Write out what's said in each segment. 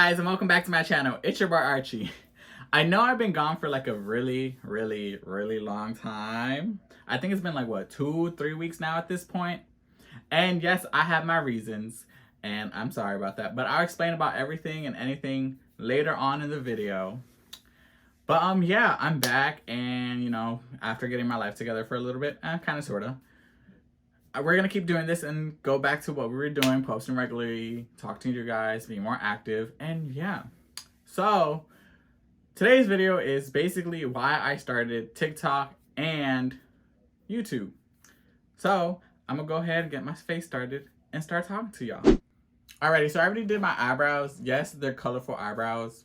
guys, and welcome back to my channel. It's your boy Archie. I know I've been gone for like a really long time. I think it's been like what, 2-3 weeks now at this point. And yes, I have my reasons, and I'm sorry about that, but I'll explain about everything and anything later on in the video. But yeah, I'm back, and after getting my life together for a little bit, kind of sorta, we're gonna keep doing this and go back to what we were doing, posting regularly, talking to you guys, being more active, and yeah. So today's video is basically why I started TikTok and YouTube. So I'm gonna go ahead and get my face started and start talking to y'all. Alrighty, so I already did my eyebrows. Yes, they're colorful eyebrows,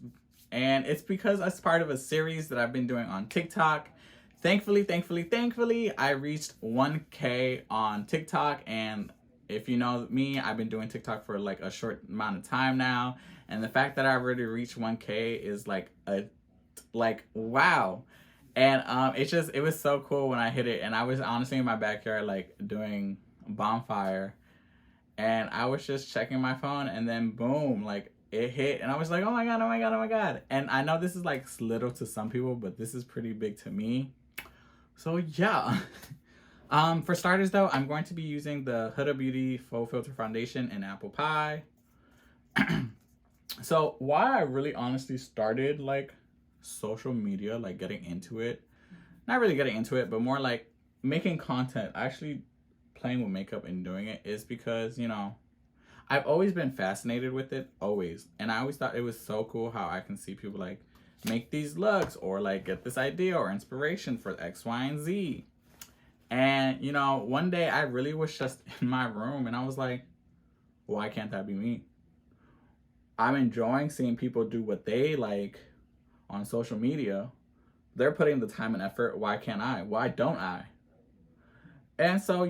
and it's because it's part of a series that I've been doing on TikTok. Thankfully, I reached 1K on TikTok, and if you know me, I've been doing TikTok for like a short amount of time now, and the fact that I already reached 1K is like wow. And it was so cool when I hit it, and I was honestly in my backyard like doing a bonfire, and I was just checking my phone, and then boom, like it hit, and I was like, oh my god. And I know this is like little to some people, but this is pretty big to me. So yeah. For starters though, I'm going to be using the Huda Beauty Faux Filter Foundation in Apple Pie. So why I really honestly started like social media, like getting into it, not really getting into it, but more like making content, actually playing with makeup and doing it, is because, I've always been fascinated with it, always. And I always thought it was so cool how I can see people like make these looks or like get this idea or inspiration for X, Y, and Z. And one day I really was just in my room and I was like, why can't that be me? I'm enjoying seeing people do what they like on social media. They're putting the time and effort. Why can't I? Why don't I? And so,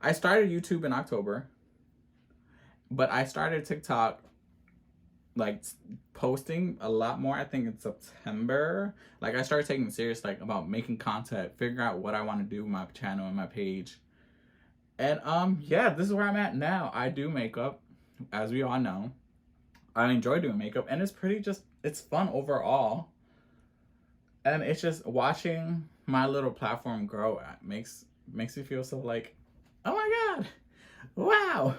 I started YouTube in October, but I started TikTok like posting a lot more, I think in September. Like I started taking it serious, like about making content, figuring out what I want to do with my channel and my page. And yeah, this is where I'm at now. I do makeup, as we all know. I enjoy doing makeup, and it's fun overall. And it's just watching my little platform grow makes me feel so like, oh my god, wow.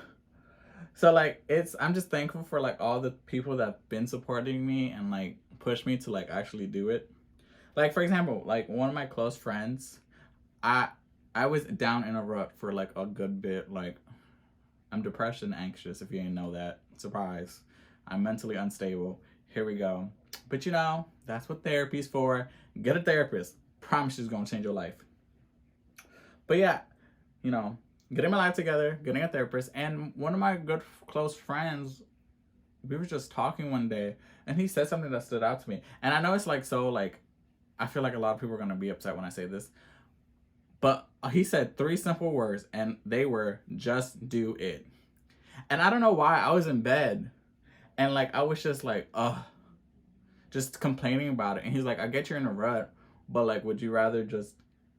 So like I'm just thankful for like all the people that've been supporting me and like push me to like actually do it. Like for example, like one of my close friends, I was down in a rut for like a good bit. Like I'm depressed and anxious, if you didn't know that. Surprise. I'm mentally unstable. Here we go. But that's what therapy's for. Get a therapist. Promise she's gonna change your life. But yeah, getting my life together, getting a therapist, and one of my good close friends, we were just talking one day, and he said something that stood out to me. And I know it's like so like, I feel like a lot of people are gonna be upset when I say this, but he said 3 simple words, and they were just do it. And I don't know why, I was in bed, and like I was just like, just complaining about it. And he's like, I get you're in a rut, but like, would you rather just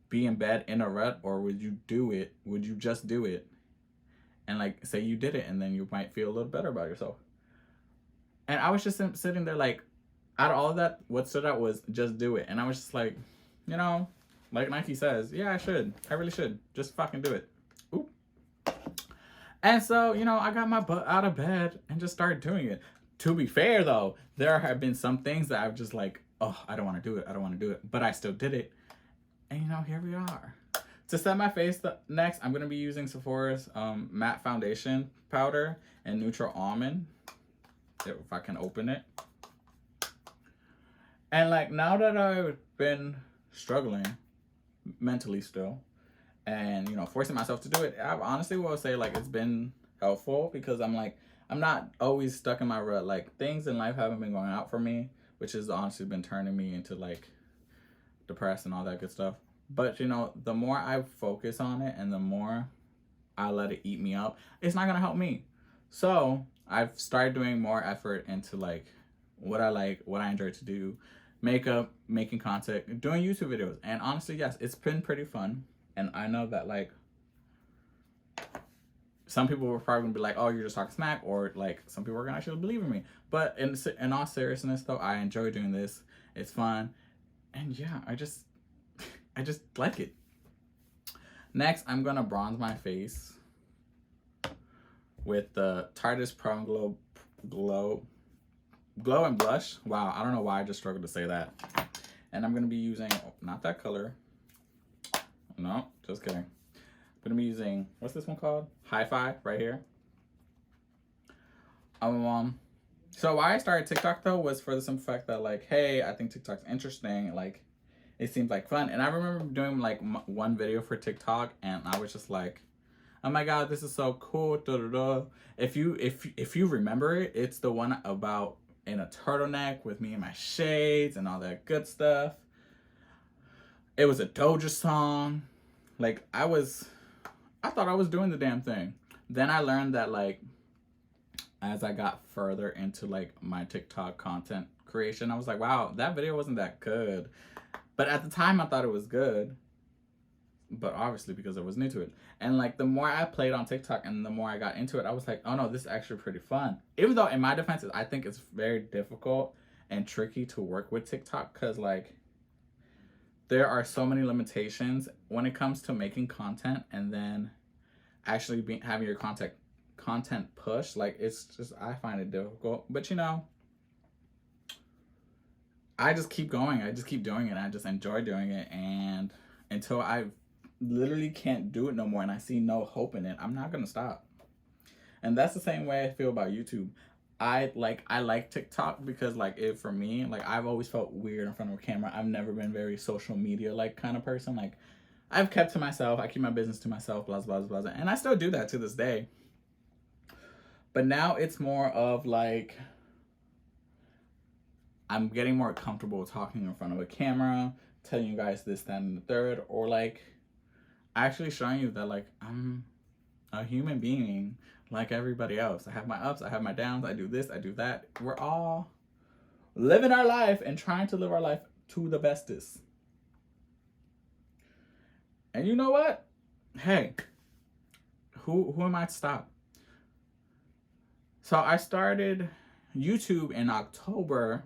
be in bed in a rut, or would you do it? Would you just do it and like say you did it, and then you might feel a little better about yourself? And I was just sitting there like, out of all of that, what stood out was just do it. And I was just like, like Nike says, yeah, I really should just fucking do it. Oop. And so I got my butt out of bed and just started doing it. To be fair though, there have been some things that I've just like, oh, I don't want to do it, but I still did it. And here we are. To set my face next, I'm going to be using Sephora's matte foundation powder and neutral almond. If I can open it. And like now that I've been struggling mentally still, and forcing myself to do it, I honestly will say like it's been helpful, because I'm not always stuck in my rut. Like things in life haven't been going out for me, which has honestly been turning me into like depressed and all that good stuff. But the more I focus on it and the more I let it eat me up, it's not gonna help me. So I've started doing more effort into like what I like, what I enjoy to do, makeup, making content, doing YouTube videos. And honestly, yes, it's been pretty fun. And I know that like some people were probably gonna be like, "Oh, you're just talking smack," or like some people are gonna actually believe in me. But in all seriousness, though, I enjoy doing this. It's fun, and yeah, I just like it. Next, I'm gonna bronze my face with the Tarte Pro Glow and Blush. Wow, I don't know why I just struggled to say that. And I'm gonna be using not that color. No, just kidding. I'm gonna be using, what's this one called? Hi-Fi right here. So why I started TikTok though was for the simple fact that like, hey, I think TikTok's interesting. Like, it seems like fun. And I remember doing like one video for TikTok, and I was just like, oh my god, this is so cool. Da, da, da. If you remember it, it's the one about in a turtleneck with me and my shades and all that good stuff. It was a Doja song. Like, I thought I was doing the damn thing. Then I learned that like as I got further into like my TikTok content creation, I was like, wow, that video wasn't that good. But at the time I thought it was good. But obviously because I was new to it. And like the more I played on TikTok and the more I got into it, I was like, oh no, this is actually pretty fun. Even though in my defense, I think it's very difficult and tricky to work with TikTok because like there are so many limitations when it comes to making content and then actually having your content push. Like it's just, I find it difficult. But you know, I just keep going. I just keep doing it. I just enjoy doing it. And until I literally can't do it no more and I see no hope in it, I'm not gonna stop. And that's the same way I feel about YouTube. I like TikTok because like it for me, like I've always felt weird in front of a camera. I've never been very social media like kind of person. Like I've kept to myself. I keep my business to myself, blah blah blah blah. And I still do that to this day. But now it's more of like I'm getting more comfortable talking in front of a camera, telling you guys this, that, and the third, or like actually showing you that like I'm a human being like everybody else. I have my ups, I have my downs, I do this, I do that. We're all living our life and trying to live our life to the bestest. And you know what? Hey, who am I to stop? So I started YouTube in October.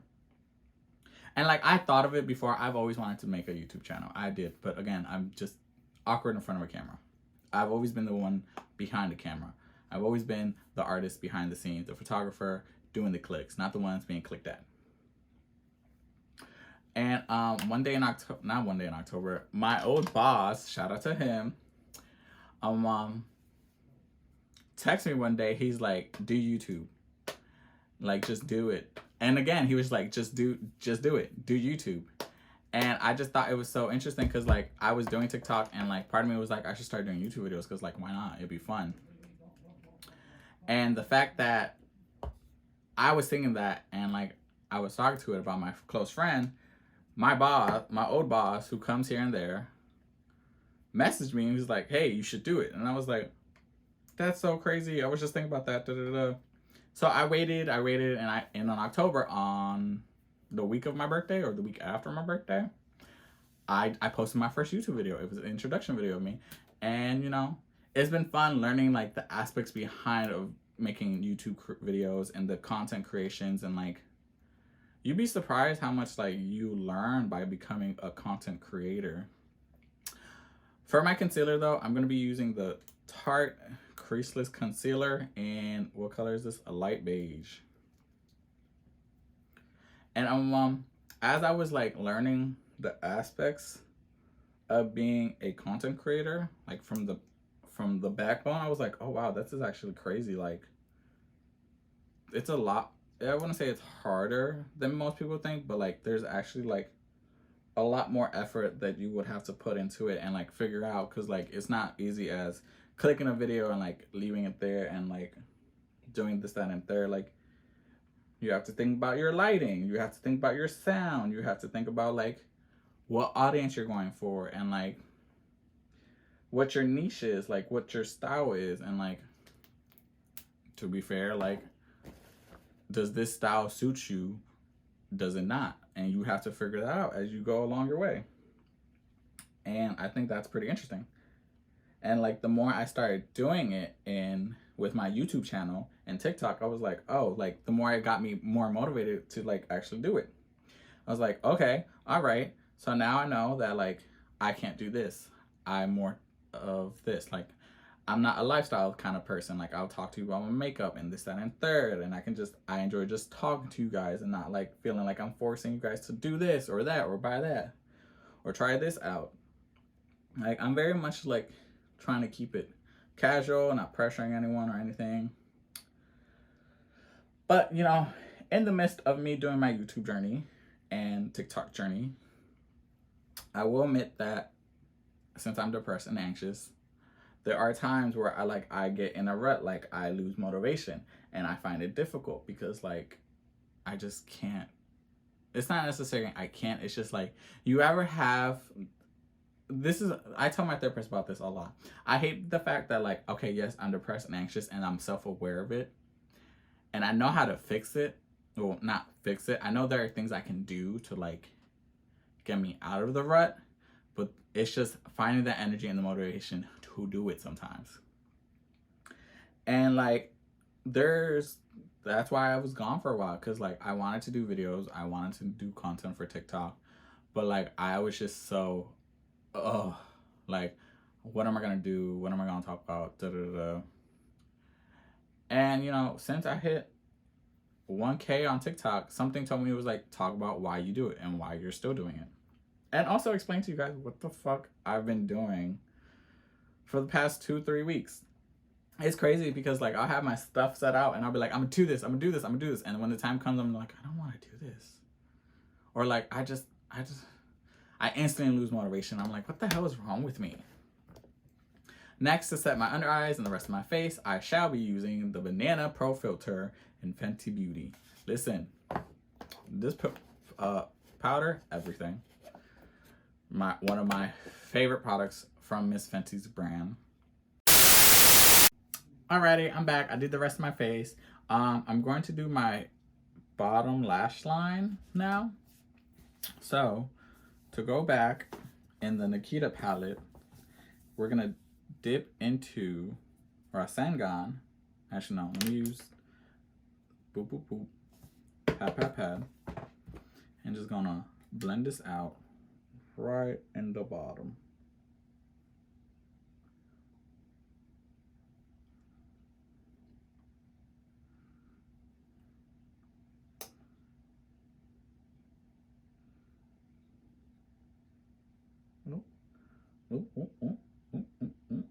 And like I thought of it before. I've always wanted to make a YouTube channel. I did, but again, I'm just awkward in front of a camera. I've always been the one behind the camera. I've always been the artist behind the scenes, the photographer doing the clicks, not the ones being clicked at. And one day in October, my old boss, shout out to him, text me one day. He's like, do YouTube, like just do it. And again, he was like, just do it, do YouTube. And I just thought it was so interesting because like I was doing TikTok and like part of me was like, I should start doing YouTube videos because like why not? It'd be fun. And the fact that I was thinking that and like I was talking to it about my close friend, my boss, my old boss who comes here and there, messaged me and he was like, hey, you should do it. And I was like, that's so crazy. I was just thinking about that. Da, da, da. So I waited and on October, on the week of my birthday or the week after my birthday, I posted my first YouTube video. It was an introduction video of me. And you know, it's been fun learning like the aspects behind of making YouTube videos and the content creations. And like you'd be surprised how much like you learn by becoming a content creator. For my concealer though, I'm going to be using the Tarte Creaseless Concealer in, what color is this? A light beige. And as I was like learning the aspects of being a content creator, like from the backbone, I was like, oh wow, this is actually crazy. Like it's a lot. I wouldn't say it's harder than most people think, but like there's actually like a lot more effort that you would have to put into it and like figure out, because like it's not easy as clicking a video and like leaving it there and like doing this, that, and third. Like you have to think about your lighting, you have to think about your sound, you have to think about like what audience you're going for and like what your niche is, like what your style is. And like, to be fair, like does this style suit you? Does it not? And you have to figure that out as you go along your way. And I think that's pretty interesting. And like the more I started doing it in with my YouTube channel and TikTok, I was like, oh, like the more it got me more motivated to like actually do it. I was like, okay, all right. So now I know that like I can't do this. I'm more of this. Like I'm not a lifestyle kind of person. Like I'll talk to you about my makeup and this, that, and third. And I enjoy just talking to you guys and not like feeling like I'm forcing you guys to do this or that or buy that or try this out. Like I'm very much like trying to keep it casual, not pressuring anyone or anything. But you know, in the midst of me doing my YouTube journey and TikTok journey, I will admit that since I'm depressed and anxious, there are times where I get in a rut, like I lose motivation and I find it difficult because like I just can't. It's not necessarily I can't, it's just like you ever have I tell my therapist about this a lot. I hate the fact that like, okay, yes, I'm depressed and anxious and I'm self-aware of it. And I know how to fix it. Well, not fix it. I know there are things I can do to like get me out of the rut, but it's just finding the energy and the motivation to do it sometimes. And like that's why I was gone for a while, because like I wanted to do videos, I wanted to do content for TikTok, but like I was just so like what am I gonna do? What am I gonna talk about? Da, da, da. And you know, since I hit 1K on TikTok, something told me it was like, talk about why you do it and why you're still doing it. And also explain to you guys what the fuck I've been doing for the past 2-3 weeks. It's crazy because like I'll have my stuff set out and I'll be like, I'm gonna do this, I'm gonna do this, I'm gonna do this. And when the time comes, I'm like, I don't wanna do this. Or like I instantly lose motivation. I'm like, what the hell is wrong with me? Next, to set my under eyes and the rest of my face, I shall be using the Banana Pro Filter in Fenty Beauty. Listen, this powder, everything. One of my favorite products from Miss Fenty's brand. Alrighty, I'm back. I did the rest of my face. I'm going to do my bottom lash line now. So, to go back in the Nikita palette, we're gonna dip into Rasengan. Actually, no, let me use boop, boop, boop, pat, pat, pat, and just gonna blend this out right in the bottom. Ooh, ooh, ooh, ooh, ooh, ooh.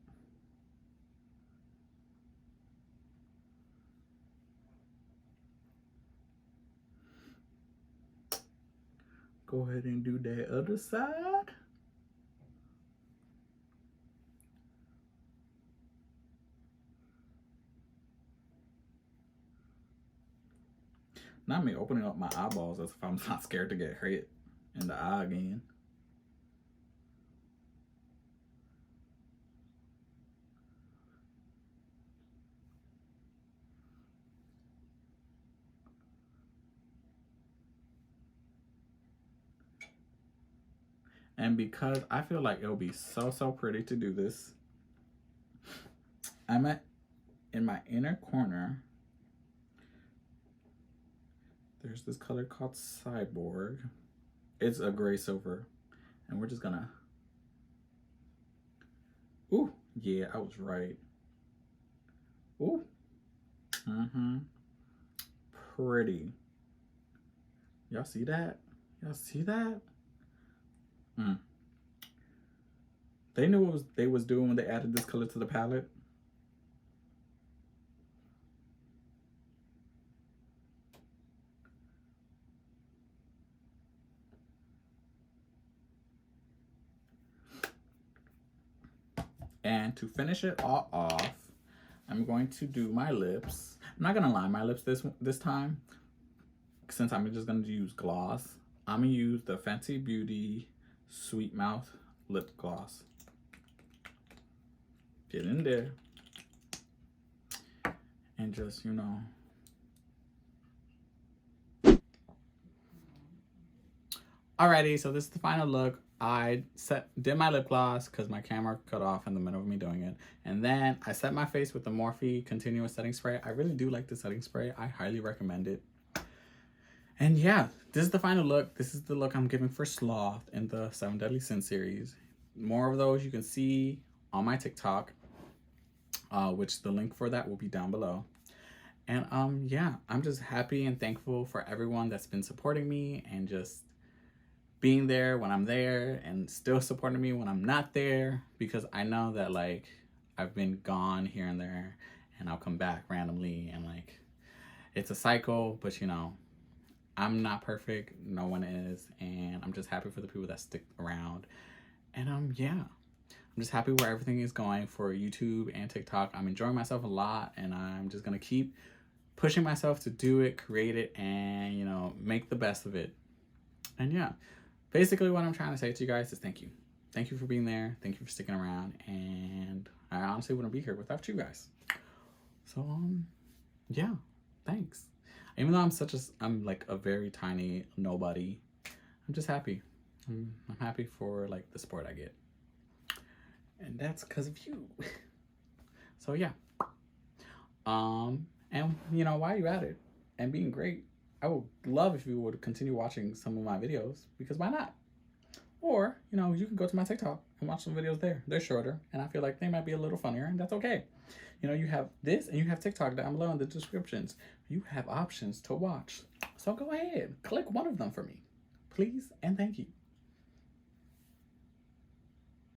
Go ahead and do that other side. Not me opening up my eyeballs as if I'm not scared to get hit in the eye again. And because I feel like it'll be so pretty to do this, I'm in my inner corner. There's this color called Cyborg. It's a gray silver. And we're just gonna, ooh, yeah, I was right. Ooh, pretty. Y'all see that? Y'all see that? They knew what they was doing when they added this color to the palette. And to finish it all off, I'm going to do my lips. I'm not gonna line my lips this time, since I'm just gonna use gloss. I'm gonna use the Fenty Beauty Sweet Mouth Lip Gloss. Get in there. And just, you know. Alrighty, so this is the final look. I did my lip gloss because my camera cut off in the middle of me doing it. And then I set my face with the Morphe Continuous Setting Spray. I really do like the setting spray. I highly recommend it. And yeah, this is the final look. This is the look I'm giving for Sloth in the 7 Deadly Sins series. More of those you can see on my TikTok, which the link for that will be down below. And yeah, I'm just happy and thankful for everyone that's been supporting me and just being there when I'm there and still supporting me when I'm not there, because I know that like I've been gone here and there and I'll come back randomly, and like it's a cycle, but you know, I'm not perfect, no one is, and I'm just happy for the people that stick around. And yeah, I'm just happy where everything is going for YouTube and TikTok. I'm enjoying myself a lot, and I'm just gonna keep pushing myself to do it, create it, and you know, make the best of it. And yeah, basically what I'm trying to say to you guys is thank you. Thank you for being there. Thank you for sticking around. And I honestly wouldn't be here without you guys. So yeah, thanks. Even though I'm like a very tiny nobody, I'm just happy. I'm happy for like the support I get. And that's because of you. So yeah. And you know, while you're at it and being great, I would love if you would continue watching some of my videos, because why not? Or, you know, you can go to my TikTok and watch some videos there. They're shorter, and I feel like they might be a little funnier, and that's okay. You know, you have this and you have TikTok down below in the descriptions. You have options to watch. So go ahead, click one of them for me, please, and thank you.